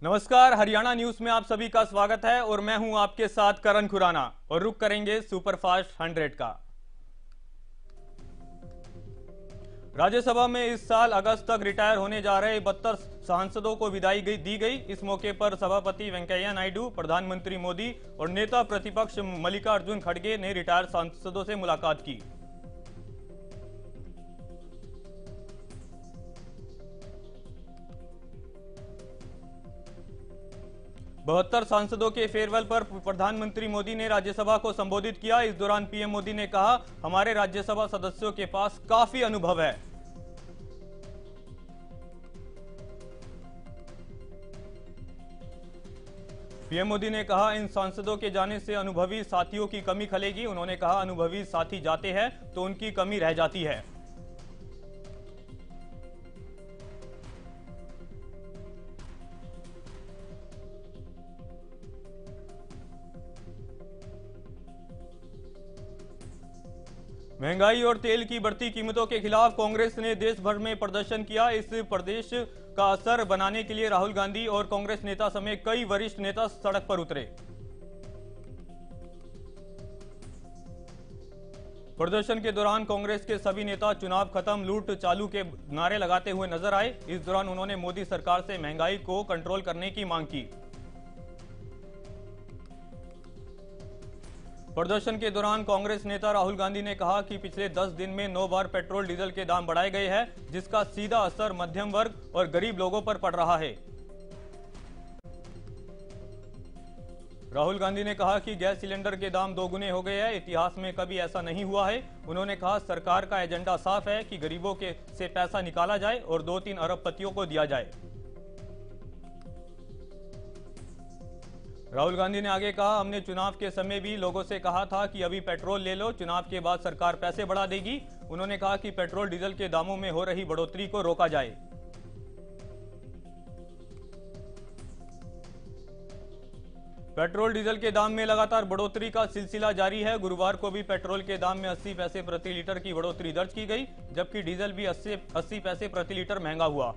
नमस्कार, हरियाणा न्यूज में आप सभी का स्वागत है और मैं हूं आपके साथ करण खुराना और रुक करेंगे सुपरफास्ट 100 का। राज्यसभा में इस साल अगस्त तक रिटायर होने जा रहे 72 सांसदों को विदाई दी गई। इस मौके पर सभापति वेंकैया नायडू, प्रधानमंत्री मोदी और नेता प्रतिपक्ष मल्लिकार्जुन खड़गे ने रिटायर सांसदों से मुलाकात की। 72 सांसदों के फेयरवेल पर प्रधानमंत्री मोदी ने राज्यसभा को संबोधित किया। इस दौरान पीएम मोदी ने कहा, हमारे राज्यसभा सदस्यों के पास काफी अनुभव है। पीएम मोदी ने कहा, इन सांसदों के जाने से अनुभवी साथियों की कमी खलेगी। उन्होंने कहा, अनुभवी साथी जाते हैं तो उनकी कमी रह जाती है। महंगाई और तेल की बढ़ती कीमतों के खिलाफ कांग्रेस ने देश भर में प्रदर्शन किया। इस प्रदेश का असर बनाने के लिए राहुल गांधी और कांग्रेस नेता समेत कई वरिष्ठ नेता सड़क पर उतरे। प्रदर्शन के दौरान कांग्रेस के सभी नेता चुनाव खत्म, लूट चालू के नारे लगाते हुए नजर आए। इस दौरान उन्होंने मोदी सरकार से महंगाई को कंट्रोल करने की मांग की। प्रदर्शन के दौरान कांग्रेस नेता राहुल गांधी ने कहा कि पिछले 10 दिन में 9 बार पेट्रोल डीजल के दाम बढ़ाए गए हैं, जिसका सीधा असर मध्यम वर्ग और गरीब लोगों पर पड़ रहा है। राहुल गांधी ने कहा कि गैस सिलेंडर के दाम दोगुने हो गए हैं, इतिहास में कभी ऐसा नहीं हुआ है। उन्होंने कहा, सरकार का एजेंडा साफ है कि गरीबों के से पैसा निकाला जाए और 2-3 अरबपतियों को दिया जाए। राहुल गांधी ने आगे कहा, हमने चुनाव के समय भी लोगों से कहा था कि अभी पेट्रोल ले लो, चुनाव के बाद सरकार पैसे बढ़ा देगी। उन्होंने कहा कि पेट्रोल डीजल के दामों में हो रही बढ़ोतरी को रोका जाए। पेट्रोल डीजल के दाम में लगातार बढ़ोतरी का सिलसिला जारी है। गुरुवार को भी पेट्रोल के दाम में 80 पैसे प्रति लीटर की बढ़ोतरी दर्ज की गई, जबकि डीजल भी 80 पैसे प्रति लीटर महंगा हुआ।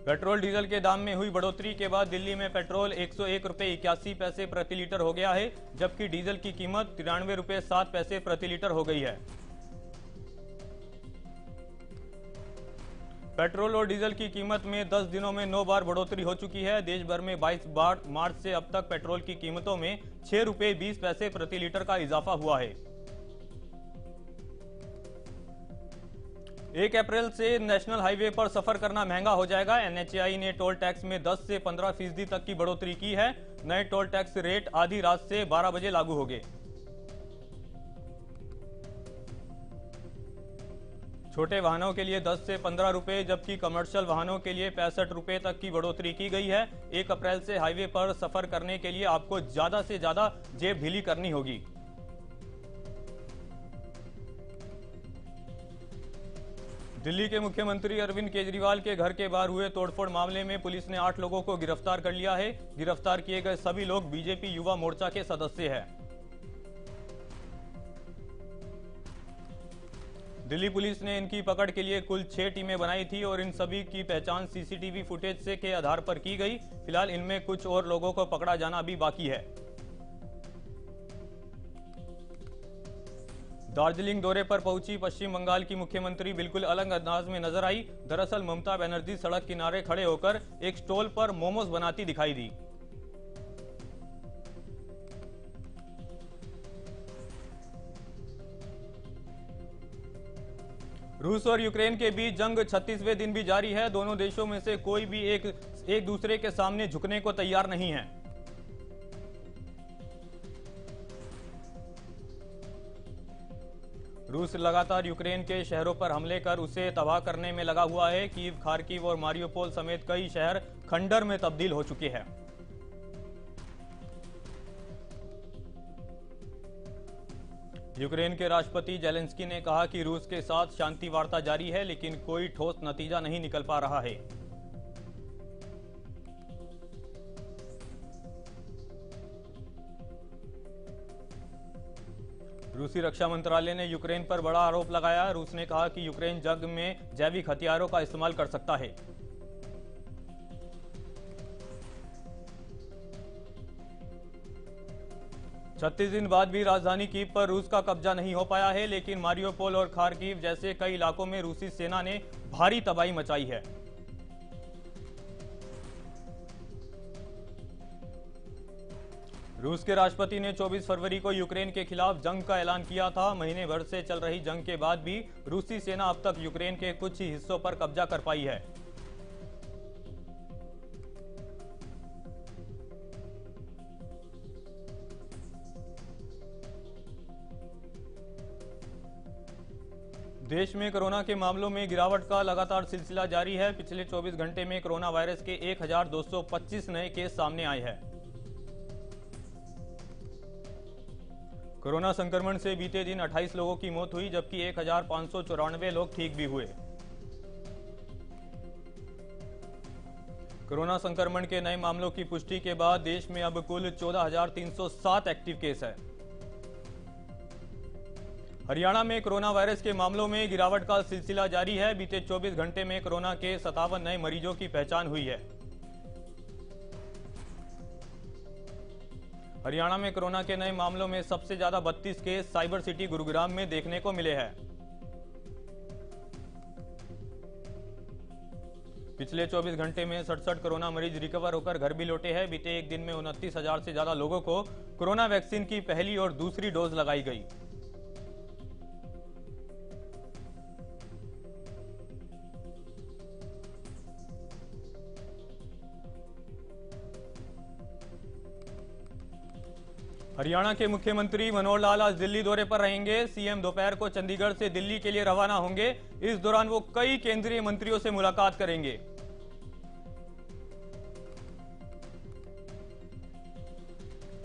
पेट्रोल डीजल के दाम में हुई बढ़ोतरी के बाद दिल्ली में पेट्रोल 101 रुपये 81 पैसे प्रति लीटर हो गया है, जबकि डीजल की कीमत 93 रुपये 7 पैसे प्रति लीटर हो गई है। पेट्रोल और डीजल की कीमत में 10 दिनों में 9 बार बढ़ोतरी हो चुकी है। देश भर में 22 मार्च से अब तक पेट्रोल की कीमतों में 6 रुपये 20 पैसे प्रति लीटर का इजाफा हुआ है। 1 अप्रैल से नेशनल हाईवे पर सफर करना महंगा हो जाएगा। एनएचएआई ने टोल टैक्स में 10 से 15% तक की बढ़ोतरी की है। नए टोल टैक्स रेट आधी रात से 12 बजे लागू होंगे। छोटे वाहनों के लिए 10 से 15 रुपए, जबकि कमर्शियल वाहनों के लिए 65 रुपए तक की बढ़ोतरी की गई है। 1 अप्रैल से हाईवे पर सफर करने के लिए आपको ज्यादा से ज्यादा जेब ढीली करनी होगी। दिल्ली के मुख्यमंत्री अरविंद केजरीवाल के घर के बाहर हुए तोड़फोड़ मामले में पुलिस ने 8 लोगों को गिरफ्तार कर लिया है। गिरफ्तार किए गए सभी लोग बीजेपी युवा मोर्चा के सदस्य हैं। दिल्ली पुलिस ने इनकी पकड़ के लिए कुल 6 टीमें बनाई थी और इन सभी की पहचान सीसीटीवी फुटेज से के आधार पर की गई। फिलहाल इनमें कुछ और लोगों को पकड़ा जाना अभी बाकी है। दार्जिलिंग दौरे पर पहुंची पश्चिम बंगाल की मुख्यमंत्री बिल्कुल अलग अंदाज में नजर आई। दरअसल ममता बनर्जी सड़क किनारे खड़े होकर एक स्टॉल पर मोमोज बनाती दिखाई दी। रूस और यूक्रेन के बीच जंग 36वें दिन भी जारी है। दोनों देशों में से कोई भी एक दूसरे के सामने झुकने को तैयार नहीं है। रूस लगातार यूक्रेन के शहरों पर हमले कर उसे तबाह करने में लगा हुआ है। कीव, खार्किव और मारियोपोल समेत कई शहर खंडर में तब्दील हो चुके हैं। यूक्रेन के राष्ट्रपति जेलेंस्की ने कहा कि रूस के साथ शांति वार्ता जारी है, लेकिन कोई ठोस नतीजा नहीं निकल पा रहा है। रूसी रक्षा मंत्रालय ने यूक्रेन पर बड़ा आरोप लगाया। रूस ने कहा कि यूक्रेन जंग में जैविक हथियारों का इस्तेमाल कर सकता है। छत्तीस दिन बाद भी राजधानी कीव पर रूस का कब्जा नहीं हो पाया है, लेकिन मारियोपोल और खार्किव जैसे कई इलाकों में रूसी सेना ने भारी तबाही मचाई है। रूस के राष्ट्रपति ने 24 फरवरी को यूक्रेन के खिलाफ जंग का ऐलान किया था। महीने भर से चल रही जंग के बाद भी रूसी सेना अब तक यूक्रेन के कुछ ही हिस्सों पर कब्जा कर पाई है। देश में कोरोना के मामलों में गिरावट का लगातार सिलसिला जारी है। पिछले 24 घंटे में कोरोना वायरस के 1225 नए केस सामने आए हैं। कोरोना संक्रमण से बीते दिन 28 लोगों की मौत हुई, जबकि 1594 लोग ठीक भी हुए। कोरोना संक्रमण के नए मामलों की पुष्टि के बाद देश में अब कुल 14,307 एक्टिव केस है। हरियाणा में कोरोना वायरस के मामलों में गिरावट का सिलसिला जारी है। बीते 24 घंटे में कोरोना के 57 नए मरीजों की पहचान हुई है। हरियाणा में कोरोना के नए मामलों में सबसे ज्यादा 32 केस साइबर सिटी गुरुग्राम में देखने को मिले हैं। पिछले 24 घंटे में 67 कोरोना मरीज रिकवर होकर घर भी लौटे हैं। बीते एक दिन में 29,000 से ज्यादा लोगों को कोरोना वैक्सीन की पहली और दूसरी डोज लगाई गई। हरियाणा के मुख्यमंत्री मनोहर लाल आज दिल्ली दौरे पर रहेंगे। सीएम दोपहर को चंडीगढ़ से दिल्ली के लिए रवाना होंगे। इस दौरान वो कई केंद्रीय मंत्रियों से मुलाकात करेंगे।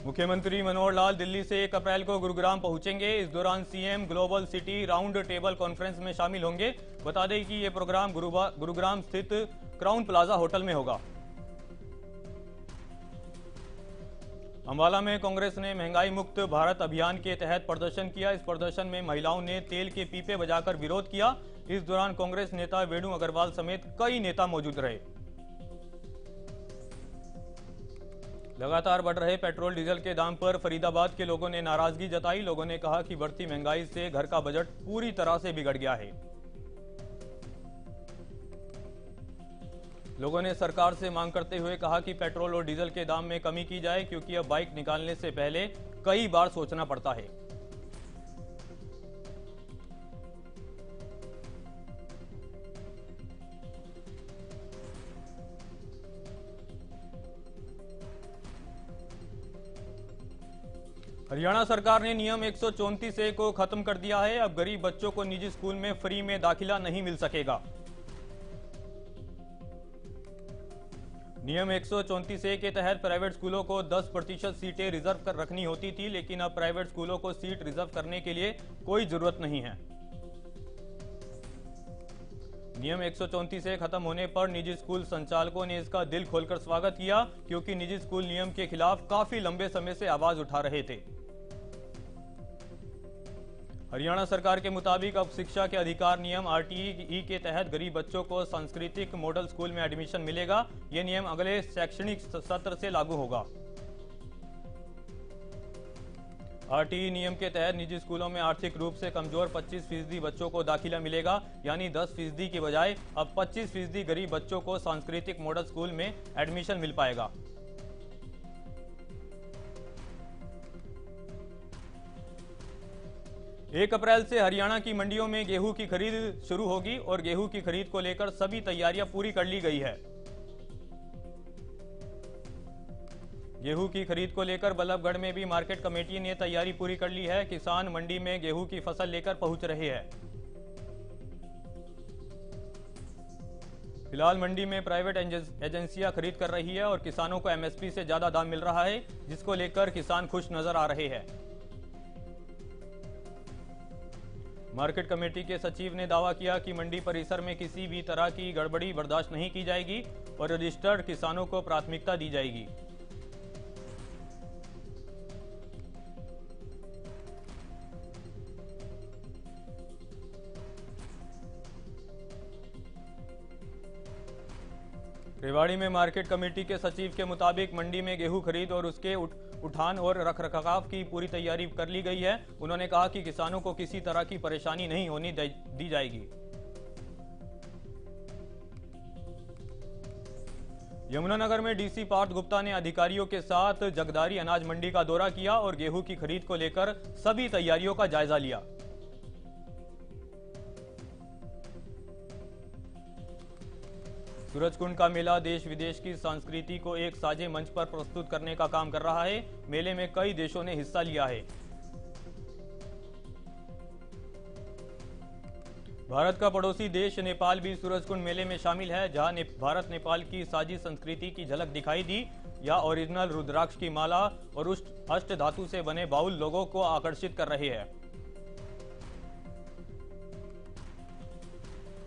मुख्यमंत्री मनोहर लाल दिल्ली से 1 अप्रैल को गुरुग्राम पहुंचेंगे। इस दौरान CM global city round table conference में शामिल होंगे। बता दें कि यह प्रोग्राम गुरुग्राम स्थित क्राउन प्लाजा होटल में होगा। अंबाला में कांग्रेस ने महंगाई मुक्त भारत अभियान के तहत प्रदर्शन किया। इस प्रदर्शन में महिलाओं ने तेल के पीपे बजाकर विरोध किया। इस दौरान कांग्रेस नेता वेणु अग्रवाल समेत कई नेता मौजूद रहे। लगातार बढ़ रहे पेट्रोल डीजल के दाम पर फरीदाबाद के लोगों ने नाराजगी जताई। लोगों ने कहा कि बढ़ती महंगाई से घर का बजट पूरी तरह से बिगड़ गया है। लोगों ने सरकार से मांग करते हुए कहा कि पेट्रोल और डीजल के दाम में कमी की जाए, क्योंकि अब बाइक निकालने से पहले कई बार सोचना पड़ता है। हरियाणा सरकार ने नियम 134A को खत्म कर दिया है। अब गरीब बच्चों को निजी स्कूल में फ्री में दाखिला नहीं मिल सकेगा। नियम 134A के तहत प्राइवेट स्कूलों को 10% सीटें रिजर्व कर रखनी होती थी, लेकिन अब प्राइवेट स्कूलों को सीट रिजर्व करने के लिए कोई जरूरत नहीं है। नियम 134A खत्म होने पर निजी स्कूल संचालकों ने इसका दिल खोलकर स्वागत किया, क्योंकि निजी स्कूल नियम के खिलाफ काफी लंबे समय से आवाज उठा रहे थे। हरियाणा सरकार के मुताबिक अब शिक्षा के अधिकार नियम RTE के तहत गरीब बच्चों को सांस्कृतिक मॉडल स्कूल में एडमिशन मिलेगा। यह नियम अगले शैक्षणिक सत्र से लागू होगा। RTE नियम के तहत निजी स्कूलों में आर्थिक रूप से कमजोर 25% बच्चों को दाखिला मिलेगा, यानी 10% की बजाय अब 25% गरीब बच्चों को सांस्कृतिक मॉडल स्कूल में एडमिशन मिल पाएगा। 1 अप्रैल से हरियाणा की मंडियों में गेहूं की खरीद शुरू होगी और गेहूं की खरीद को लेकर सभी तैयारियां पूरी कर ली गई है। गेहूं की खरीद को लेकर बल्लभगढ़ में भी मार्केट कमेटी ने तैयारी पूरी कर ली है। किसान मंडी में गेहूं की फसल लेकर पहुंच रहे हैं। फिलहाल मंडी में प्राइवेट एजेंसियां खरीद कर रही है और किसानों को MSP से ज्यादा दाम मिल रहा है, जिसको लेकर किसान खुश नजर आ रहे हैं। मार्केट कमेटी के सचिव ने दावा किया कि मंडी परिसर में किसी भी तरह की गड़बड़ी बर्दाश्त नहीं की जाएगी और रजिस्टर्ड किसानों को प्राथमिकता दी जाएगी। रेवाड़ी में मार्केट कमेटी के सचिव के मुताबिक मंडी में गेहूं खरीद और उसके उठान और रखरखाव की पूरी तैयारी कर ली गई है। उन्होंने कहा कि किसानों को किसी तरह की परेशानी नहीं होने दी जाएगी। यमुनानगर में डीसी पार्थ गुप्ता ने अधिकारियों के साथ जगदारी अनाज मंडी का दौरा किया और गेहूं की खरीद को लेकर सभी तैयारियों का जायजा लिया। सूरजकुंड का मेला देश विदेश की संस्कृति को एक साझे मंच पर प्रस्तुत करने का काम कर रहा है। मेले में कई देशों ने हिस्सा लिया है। भारत का पड़ोसी देश नेपाल भी सूरजकुंड मेले में शामिल है, जहां भारत नेपाल की साझी संस्कृति की झलक दिखाई दी। यह ओरिजिनल रुद्राक्ष की माला और अष्ट धातु से बने बाउल लोगों को आकर्षित कर रहे हैं।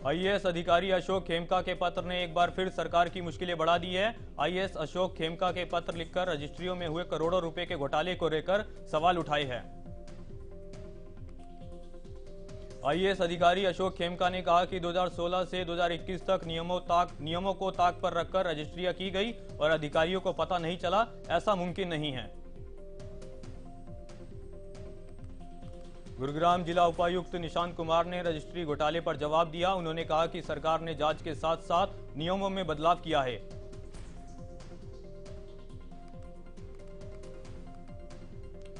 आईएएस अधिकारी अशोक खेमका के पत्र ने एक बार फिर सरकार की मुश्किलें बढ़ा दी है। आईएएस अशोक खेमका के पत्र लिखकर रजिस्ट्रियों में हुए करोड़ों रुपए के घोटाले को लेकर सवाल उठाए हैं। आईएएस अधिकारी अशोक खेमका ने कहा कि 2016 से 2021 तक नियमों को ताक पर रखकर रजिस्ट्रियां की गई और अधिकारियों को पता नहीं चला, ऐसा मुमकिन नहीं है। गुरुग्राम जिला उपायुक्त निशांत कुमार ने रजिस्ट्री घोटाले पर जवाब दिया। उन्होंने कहा कि सरकार ने जांच के साथ साथ नियमों में बदलाव किया है।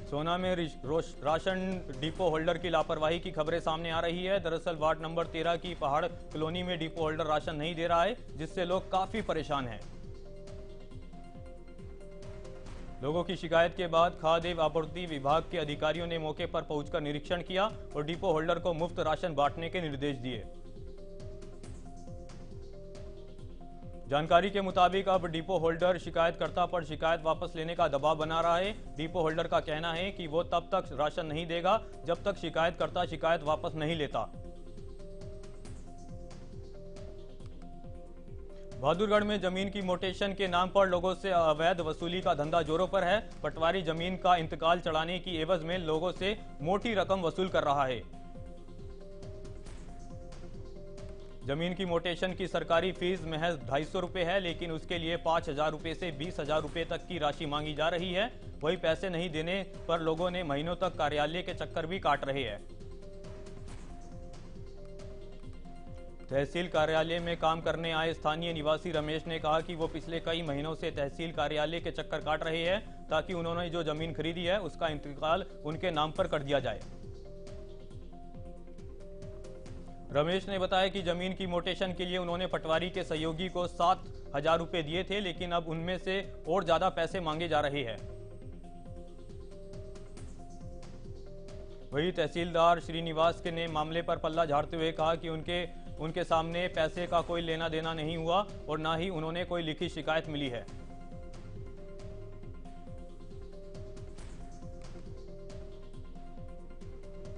सोना में राशन डिपो होल्डर की लापरवाही की खबरें सामने आ रही है। दरअसल वार्ड नंबर 13 की पहाड़ कॉलोनी में डिपो होल्डर राशन नहीं दे रहा है, जिससे लोग काफी परेशान हैं। लोगों की शिकायत के बाद खाद्य एवं आपूर्ति विभाग के अधिकारियों ने मौके पर पहुंचकर निरीक्षण किया और डिपो होल्डर को मुफ्त राशन बांटने के निर्देश दिए। जानकारी के मुताबिक अब डिपो होल्डर शिकायतकर्ता पर शिकायत वापस लेने का दबाव बना रहा है। डिपो होल्डर का कहना है कि वो तब तक राशन नहीं देगा जब तक शिकायतकर्ता शिकायत वापस नहीं लेता। बहादुरगढ़ में जमीन की मोटेशन के नाम पर लोगों से अवैध वसूली का धंधा जोरों पर है। पटवारी जमीन का इंतकाल चढ़ाने की एवज में लोगों से मोटी रकम वसूल कर रहा है। जमीन की मोटेशन की सरकारी फीस महज 250 रुपए है, लेकिन उसके लिए 5000 रुपए से 20,000 रुपए तक की राशि मांगी जा रही है। वही पैसे नहीं देने पर लोगों ने महीनों तक कार्यालय के चक्कर भी काट रहे हैं। तहसील कार्यालय में काम करने आए स्थानीय निवासी रमेश ने कहा कि वो पिछले कई महीनों से तहसील कार्यालय के चक्कर काट रहे हैं ताकि उन्होंने जो जमीन खरीदी है उसका इंतकाल उनके नाम पर कर दिया जाए। रमेश ने बताया कि जमीन की मोटेशन के लिए उन्होंने पटवारी के सहयोगी को 7,000 रुपए दिए थे, लेकिन अब उनमें से और ज्यादा पैसे मांगे जा रहे हैं। वही तहसीलदार श्रीनिवास के ने मामले पर पल्ला झाड़ते हुए कहा कि उनके सामने पैसे का कोई लेना देना नहीं हुआ और ना ही उन्होंने कोई लिखित शिकायत मिली है।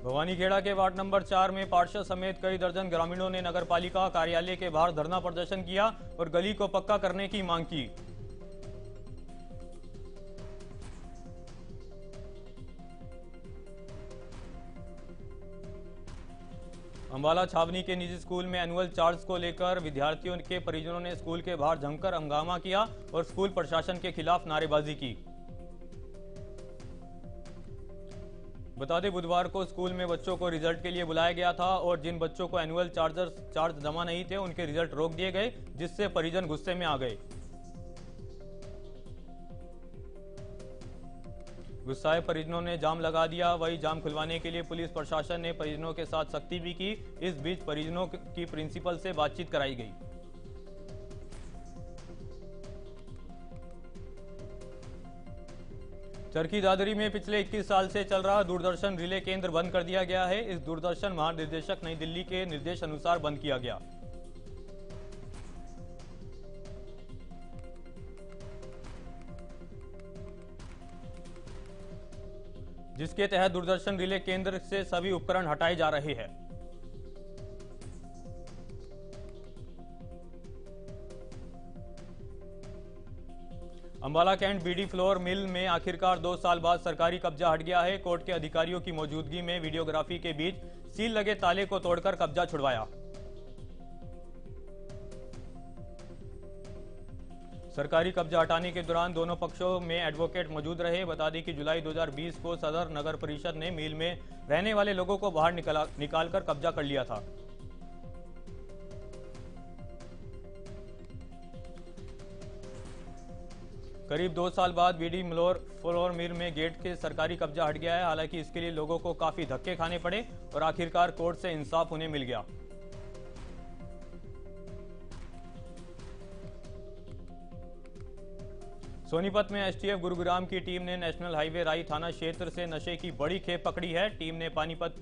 भवानीखेड़ा के वार्ड नंबर 4 में पार्षद समेत कई दर्जन ग्रामीणों ने नगरपालिका कार्यालय के बाहर धरना प्रदर्शन किया और गली को पक्का करने की मांग की। अंबाला छावनी के निजी स्कूल में एनुअल चार्ज को लेकर विद्यार्थियों के परिजनों ने स्कूल के बाहर जमकर हंगामा किया और स्कूल प्रशासन के खिलाफ नारेबाजी की। बता दें, बुधवार को स्कूल में बच्चों को रिजल्ट के लिए बुलाया गया था और जिन बच्चों को एनुअल चार्ज जमा नहीं थे उनके रिजल्ट रोक दिए गए, जिससे परिजन गुस्से में आ गए। गुस्साए परिजनों ने जाम लगा दिया। वही जाम खुलवाने के लिए पुलिस प्रशासन ने परिजनों के साथ सख्ती भी की। इस बीच परिजनों की प्रिंसिपल से बातचीत कराई गई। चरखी दादरी में पिछले 21 साल से चल रहा दूरदर्शन रिले केंद्र बंद कर दिया गया है। इस दूरदर्शन महानिदेशक नई दिल्ली के निर्देश अनुसार बंद किया गया, जिसके तहत दूरदर्शन रिले केंद्र से सभी उपकरण हटाए जा रहे हैं। Ambala cantt BD floor mill में आखिरकार 2 साल बाद सरकारी कब्जा हट गया है। कोर्ट के अधिकारियों की मौजूदगी में वीडियोग्राफी के बीच सील लगे ताले को तोड़कर कब्जा छुड़वाया। सरकारी कब्जा हटाने के दौरान दोनों पक्षों में एडवोकेट मौजूद रहे। बता दें कि जुलाई 2020 को सदर नगर परिषद ने मिल में रहने वाले लोगों को बाहर निकालकर कब्जा कर लिया था। करीब 2 साल बाद बीडी फ्लोर मिल में गेट के सरकारी कब्जा हट गया है। हालांकि इसके लिए लोगों को काफी धक्के खाने पड़े और आखिरकार कोर्ट से इंसाफ उन्हें मिल गया। सोनीपत में एसटीएफ गुरुग्राम की टीम ने नेशनल हाईवे राई थाना क्षेत्र से नशे की बड़ी खेप पकड़ी है। टीम ने पानीपत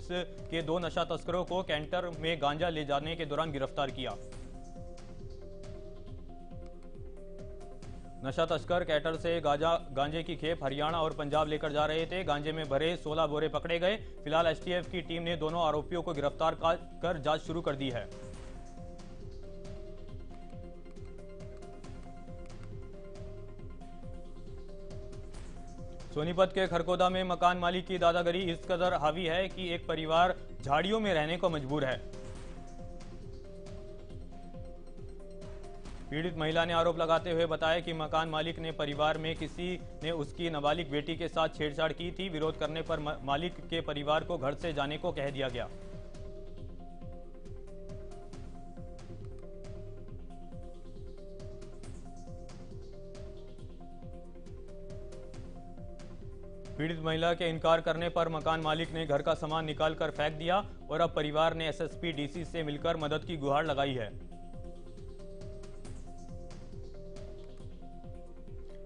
के 2 नशा तस्करों को कैंटर में गांजा ले जाने के दौरान गिरफ्तार किया। नशा तस्कर कैटर से गांजे की खेप हरियाणा और पंजाब लेकर जा रहे थे। गांजे में भरे 16 बोरे पकड़े गए। फिलहाल एसटीएफ की टीम ने दोनों आरोपियों को गिरफ्तार कर जांच शुरू कर दी है। सोनीपत के खरकोदा में मकान मालिक की दादागिरी इस कदर हावी है कि एक परिवार झाड़ियों में रहने को मजबूर है। पीड़ित महिला ने आरोप लगाते हुए बताया कि मकान मालिक ने परिवार में किसी ने उसकी नाबालिग बेटी के साथ छेड़छाड़ की थी। विरोध करने पर मालिक के परिवार को घर से जाने को कह दिया गया। पीड़ित महिला के इनकार करने पर मकान मालिक ने घर का सामान निकालकर फेंक दिया और अब परिवार ने एसएसपी डीसी से मिलकर मदद की गुहार लगाई है।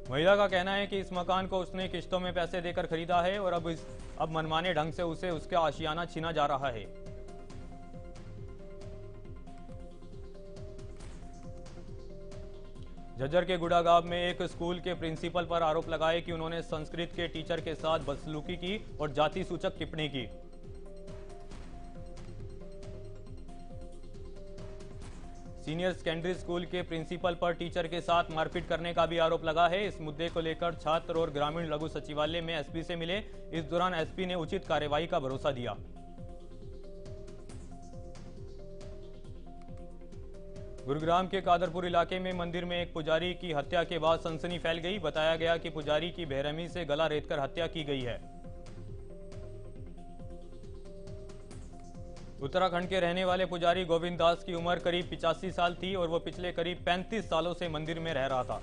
महिला का कहना है कि इस मकान को उसने किश्तों में पैसे देकर खरीदा है और अब मनमाने ढंग से उसे उसका आशियाना छीना जा रहा है। झज्जर के गुड़ागांव में एक स्कूल के प्रिंसिपल पर आरोप लगाए कि उन्होंने संस्कृत के टीचर के साथ बदसलूकी की और जाति सूचक टिप्पणी की। सीनियर सेकेंडरी स्कूल के प्रिंसिपल पर टीचर के साथ मारपीट करने का भी आरोप लगा है। इस मुद्दे को लेकर छात्र और ग्रामीण लघु सचिवालय में एसपी से मिले। इस दौरान एसपी ने उचित कार्रवाई का भरोसा दिया। गुरुग्राम के कादरपुर इलाके में मंदिर में एक पुजारी की हत्या के बाद सनसनी फैल गई। बताया गया कि पुजारी की बेरहमी से गला रेतकर हत्या की गई है। उत्तराखंड के रहने वाले पुजारी गोविंद दास की उम्र करीब 85 साल थी और वो पिछले करीब 35 सालों से मंदिर में रह रहा था।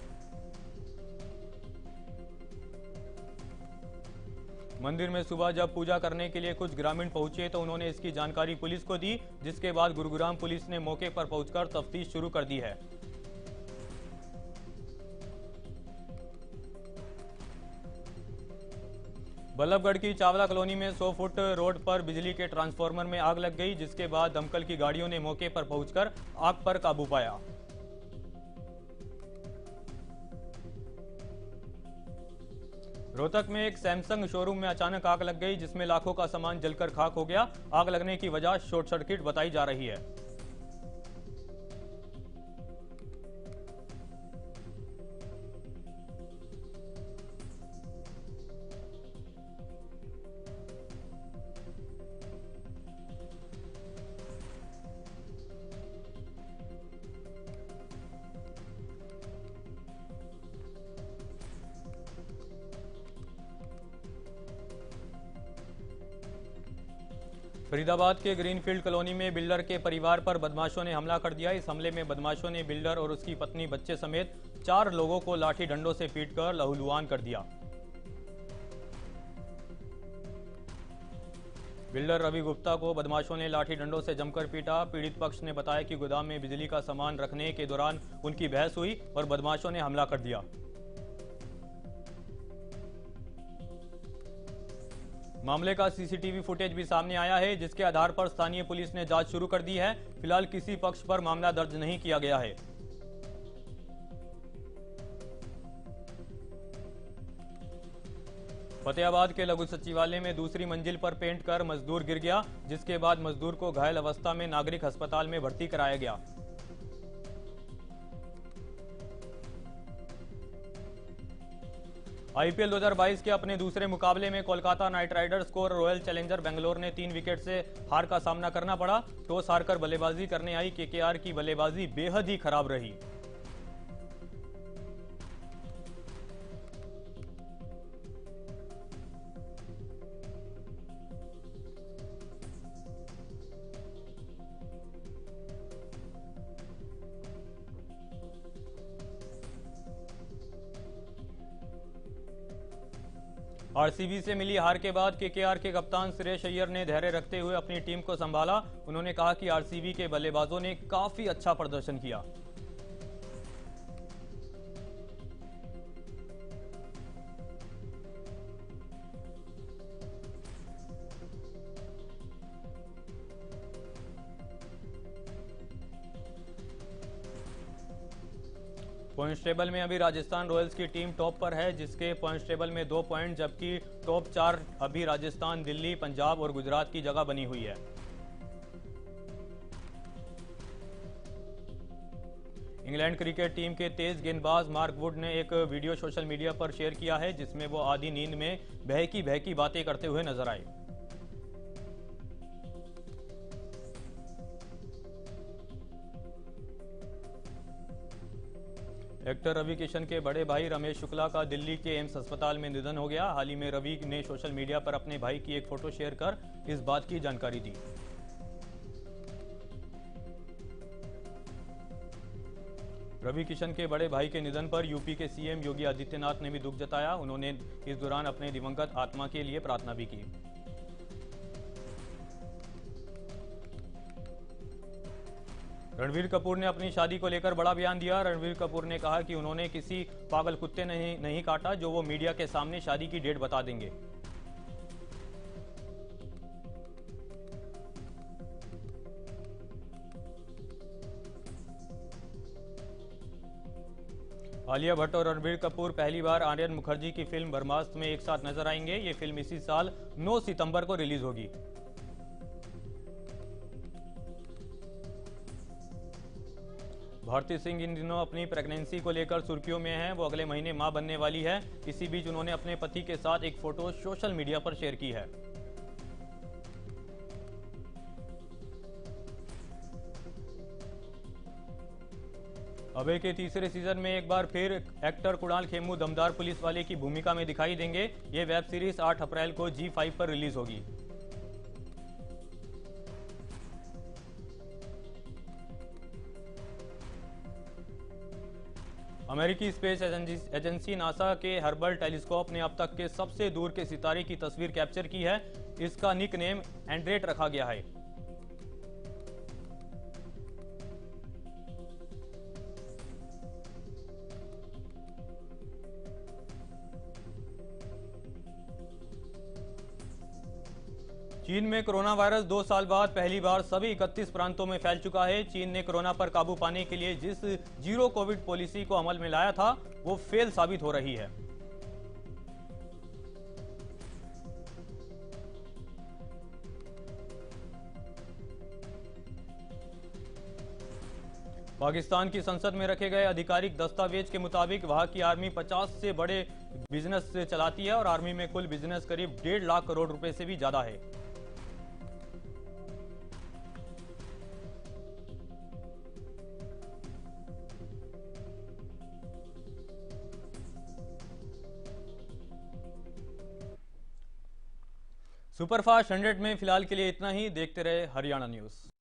मंदिर में सुबह जब पूजा करने के लिए कुछ ग्रामीण पहुंचे तो उन्होंने इसकी जानकारी पुलिस को दी, जिसके बाद गुरुग्राम पुलिस ने मौके पर पहुंचकर तफ्तीश शुरू कर दी है। बल्लभगढ़ की चावला कॉलोनी में 100 फुट रोड पर बिजली के ट्रांसफार्मर में आग लग गई, जिसके बाद दमकल की गाड़ियों ने मौके पर पहुंचकर आग पर काबू पाया। रोहतक में एक सैमसंग शोरूम में अचानक आग लग गई, जिसमें लाखों का सामान जलकर खाक हो गया। आग लगने की वजह शॉर्ट सर्किट बताई जा रही है। फरीदाबाद के ग्रीनफील्ड कॉलोनी में बिल्डर के परिवार पर बदमाशों ने हमला कर दिया। इस हमले में बदमाशों ने बिल्डर और उसकी पत्नी, बच्चे समेत 4 लोगों को लाठी डंडों से पीटकर लहूलुहान कर दिया। बिल्डर रवि गुप्ता को बदमाशों ने लाठी डंडों से जमकर पीटा। पीड़ित पक्ष ने बताया कि गोदाम में बिजली का सामान रखने के दौरान उनकी बहस हुई और बदमाशों ने हमला कर दिया। मामले का सीसीटीवी फुटेज भी सामने आया है, जिसके आधार पर स्थानीय पुलिस ने जांच शुरू कर दी है। फिलहाल किसी पक्ष पर मामला दर्ज नहीं किया गया है। फतेहाबाद के लघु सचिवालय में दूसरी मंजिल पर पेंट कर मजदूर गिर गया, जिसके बाद मजदूर को घायल अवस्था में नागरिक अस्पताल में भर्ती कराया गया। आईपीएल 2022 के अपने दूसरे मुकाबले में कोलकाता नाइट राइडर्स को रॉयल चैलेंजर बेंगलोर ने 3 विकेट से हार का सामना करना पड़ा। टॉस हारकर बल्लेबाजी करने आई केकेआर की बल्लेबाजी बेहद ही खराब रही। आरसीबी से मिली हार के बाद केकेआर के कप्तान सुरेश अय्यर ने धैर्य रखते हुए अपनी टीम को संभाला। उन्होंने कहा कि आरसीबी के बल्लेबाजों ने काफी अच्छा प्रदर्शन किया। पॉइंट्स टेबल में अभी राजस्थान रॉयल्स की टीम टॉप पर है, जिसके पॉइंट्स टेबल में 2 पॉइंट, जबकि टॉप 4 अभी राजस्थान, दिल्ली, पंजाब और गुजरात की जगह बनी हुई है। इंग्लैंड क्रिकेट टीम के तेज गेंदबाज मार्क वुड ने एक वीडियो सोशल मीडिया पर शेयर किया है, जिसमें वो आधी नींद में बहकी बहकी बातें करते हुए नजर आए। एक्टर रवि किशन के बड़े भाई रमेश शुक्ला का दिल्ली के एम्स अस्पताल में निधन हो गया। हाल ही में रवि ने सोशल मीडिया पर अपने भाई की एक फोटो शेयर कर इस बात की जानकारी दी। रवि किशन के बड़े भाई के निधन पर यूपी के सीएम योगी आदित्यनाथ ने भी दुख जताया। उन्होंने इस दौरान अपने दिवंगत आत्मा के लिए प्रार्थना भी की। रणबीर कपूर ने अपनी शादी को लेकर बड़ा बयान दिया। रणबीर कपूर ने कहा कि उन्होंने किसी पागल कुत्ते नहीं काटा जो वो मीडिया के सामने शादी की डेट बता देंगे। आलिया भट्ट और रणबीर कपूर पहली बार आर्यन मुखर्जी की फिल्म ब्रह्मास्त्र में एक साथ नजर आएंगे। ये फिल्म इसी साल 9 सितंबर को रिलीज होगी। भारती सिंह इन दिनों अपनी प्रेगनेंसी को लेकर सुर्खियों में हैं। वो अगले महीने मां बनने वाली है। इसी बीच उन्होंने अपने पति के साथ एक फोटो सोशल मीडिया पर शेयर की है। अभय के तीसरे सीजन में एक बार फिर एक्टर कुणाल खेमू दमदार पुलिस वाले की भूमिका में दिखाई देंगे। ये वेब सीरीज 8 अप्रैल को G5 पर रिलीज होगी। अमेरिकी स्पेस एजेंसी नासा के हर्बल टेलीस्कोप ने अब तक के सबसे दूर के सितारे की तस्वीर कैप्चर की है। इसका निक नेम एंड्रेट रखा गया है। चीन में कोरोना वायरस 2 साल बाद पहली बार सभी 31 प्रांतों में फैल चुका है। चीन ने कोरोना पर काबू पाने के लिए जिस जीरो कोविड पॉलिसी को अमल में लाया था, वो फेल साबित हो रही है। पाकिस्तान की संसद में रखे गए आधिकारिक दस्तावेज के मुताबिक वहां की आर्मी 50 से बड़े बिजनेस चलाती है और आर्मी में कुल बिजनेस करीब 1.5 लाख करोड़ रुपए से भी ज्यादा है। सुपरफास्ट 100 में फिलहाल के लिए इतना ही। देखते रहे हरियाणा न्यूज।